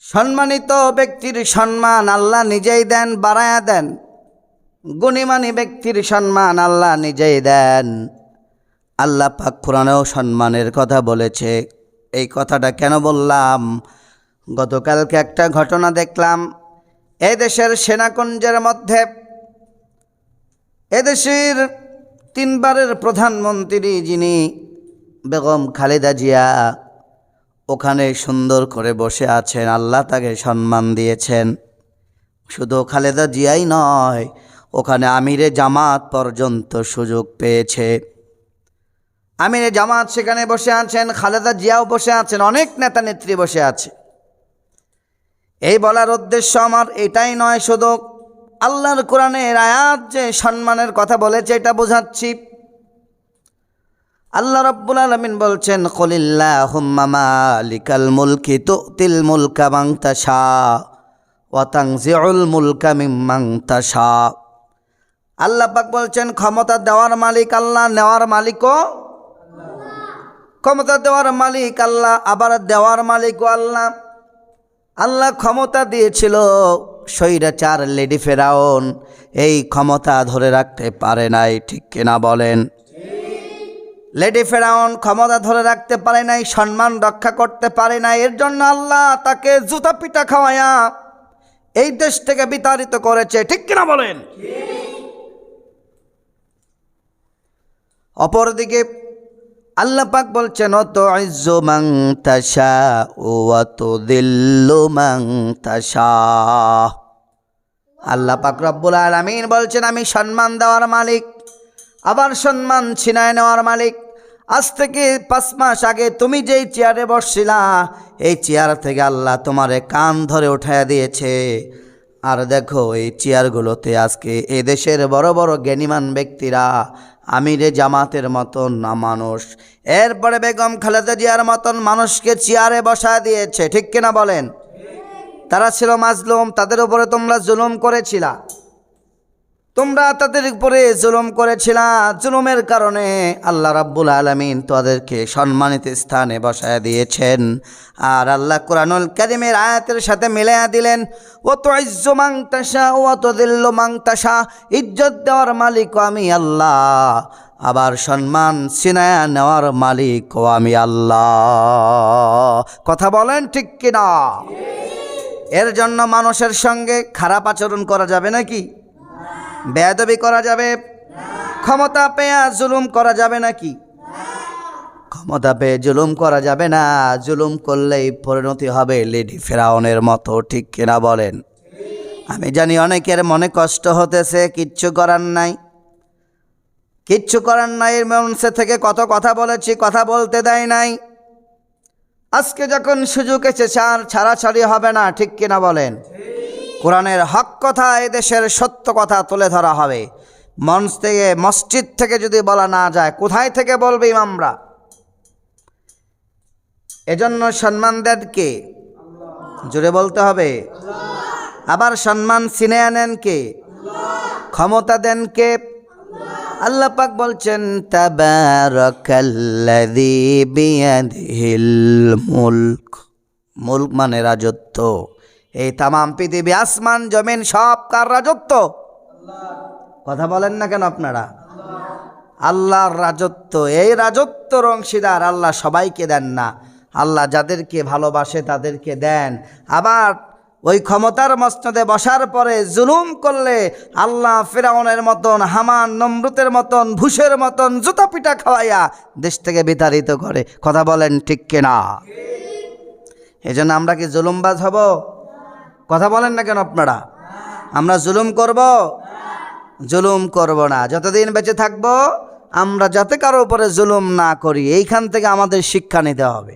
সম্মানিত ব্যক্তির সম্মান আল্লাহ নিজেই দেন, বাড়ায়া দেন। গুণীমানী ব্যক্তির সম্মান আল্লাহ নিজেই দেন। আল্লাহ পাক কোরআনেও সম্মানের কথা বলেছে। এই কথাটা কেন বললাম? গতকালকে একটা ঘটনা দেখলাম। এদেশের সেনাকুঞ্জের মধ্যে এদেশের 3 বারের প্রধানমন্ত্রী যিনি বেগম খালেদা জিয়া ওখানে সুন্দর করে বসে আছেন। আল্লাহ তাকে সম্মান দিয়েছেন। শুধু খালেদা জিয়াই নয়, ওখানে আমিরে জামাত পর্যন্ত সুযোগ পেয়েছে। আমিরে জামাত সেখানে বসে আছেন, খালেদা জিয়াও বসে আছেন, অনেক নেতা নেত্রী বসে আছে। এই বলার উদ্দেশ্য আমার এটাই নয়, শুধু আল্লাহর কোরআনের আয়াত যে সম্মানের কথা বলেছে এটা বোঝাচ্ছি। আল্লাহ রাব্বুল আলামিন বলছেন, কুলিল্লাহুম্মা মালিকাল মুলকি তুতিল মুলকা মান তাশা ওয়া তানজিউল মুলকা মিম্মান তাশা। আল্লাহ পাক বলছেন, ক্ষমতা দেওয়ার মালিক আল্লাহ, নেওয়ার মালিকও আল্লাহ। ক্ষমতা দেওয়ার মালিক আল্লাহ, আবার দেওয়ার মালিকও আল্লাহ। আল্লাহ ক্ষমতা দিয়েছিল স্বৈরাচার লেডি ফেরাউন, এই ক্ষমতা ধরে রাখতে পারে নাই, ঠিক কিনা বলেন? লেডি ফেরাউন ক্ষমতা ধরে রাখতে পারে নাই, সম্মান রক্ষা করতে পারে নাই। এর জন্য আল্লাহ তাকে জুতা পিটা খাওয়ায়া এই দেশ থেকে বিতাড়িত করেছে, ঠিক কিনা বলেন? অপরদিকে আল্লাহ পাক বলছেন, তুইজ্জু মান তাশা ওয়া তুযিল্লু মান তাশা। আল্লাহ পাক রব্বুল আলামিন বলছেন, আমি সম্মান দেওয়ার মালিক, আবার সম্মান ছিনায় নেওয়ার মালিক। আজ থেকে 5 মাস আগে তুমি যেই চেয়ারে বসছিলা, এই চেয়ার থেকে আল্লাহ তোমারে কান ধরে উঠাইয়া দিয়েছে। আর দেখো এই চেয়ারগুলোতে আজকে এদেশের বড় বড় জ্ঞানীমান ব্যক্তিরা, আমিরে জামাতের মতন না মানুষ, এরপরে বেগম খালেদা জিয়ার মতন মানুষকে চেয়ারে বসা দিয়েছে, ঠিক কিনা বলেন? তারা ছিল মাজলুম, তাদের উপরে তোমরা জুলুম করেছিলা, তোমরা তাদের উপরে জুলুম করেছিলা। জুলুমের কারণে আল্লাহ রাব্বুল আলামিন তাদেরকে সম্মানিত স্থানে বসায় দিয়েছেন। আর আল্লাহ কোরআনুল কারীমের আয়াতের সাথে মিলাইয়া দিলেন, ওয়া তুইজ্জু মান তাশা ওয়া তুযিল্লু মান তাশা। ইজ্জত দেওয়ার মালিকও আমি আল্লাহ, আবার সম্মান ছিনায়া নেওয়ার মালিকও আমি আল্লাহ। কথা বলেন ঠিক কিনা? এর জন্য মানুষের সঙ্গে খারাপ আচরণ করা যাবে নাকি? বেয়াদবি করা যাবে? ক্ষমতা পেয়ে জুলুম করা যাবে নাকি? ক্ষমতা পেয়ে জুলুম করা যাবে না। জুলুম করলেই পরিণতি হবে লেডি ফেরাউনের মতো, ঠিক কিনা বলেন? আমি জানি অনেকের মনে কষ্ট হতেছে, কিচ্ছু করার নাই, কিচ্ছু করার নাই। মঞ্চে থেকে কত কথা বলেছি, কথা বলতে দেয় নাই। আজকে যখন সুযোগ এসেছে আর ছাড়াছাড়ি হবে না, ঠিক কিনা বলেন? কোরআনের হক কথা, এদেশের সত্য কথা তুলে ধরা হবে। মঞ্চ থেকে, মসজিদ থেকে যদি বলা না যায়, কোথায় থেকে বলবে ইমামরা? এজন্য সম্মান দেন কে? জোরে বলতে হবে। আবার সম্মান ছিনিয়ে নেন কে? ক্ষমতা দেন কে? আল্লাহ পাক বলছেন, তাবারাকাল্লাযী বিয়াদিহিল মুলক। মুলক মানে রাজত্ব। এই তামাম পৃথিবী, আসমান জমিন সব কার রাজত্ব? কথা বলেন না কেন আপনারা? আল্লাহর রাজত্ব। এই রাজত্বর অংশীদার আল্লাহ সবাইকে দেন না। আল্লাহ যাদেরকে ভালোবাসে তাদেরকে দেন। আবার ওই ক্ষমতার মসনদে বসার পরে জুলুম করলে আল্লাহ ফিরআউনের মতন, হামান নমরুদের মতন, ভুশের মতন জুতা পিটা খাওয়াইয়া দেশ থেকে বিতাড়িত করে। কথা বলেন ঠিক কিনা? এজন্য আমরা কি জুলুমবাজ হব? কথা বলেন না কেন আপনারা? আমরা জুলুম করব? জুলুম করব না। যতদিন বেঁচে থাকবো আমরা যাতে কারো উপরে জুলুম না করি, এইখান থেকে আমাদের শিক্ষা নিতে হবে।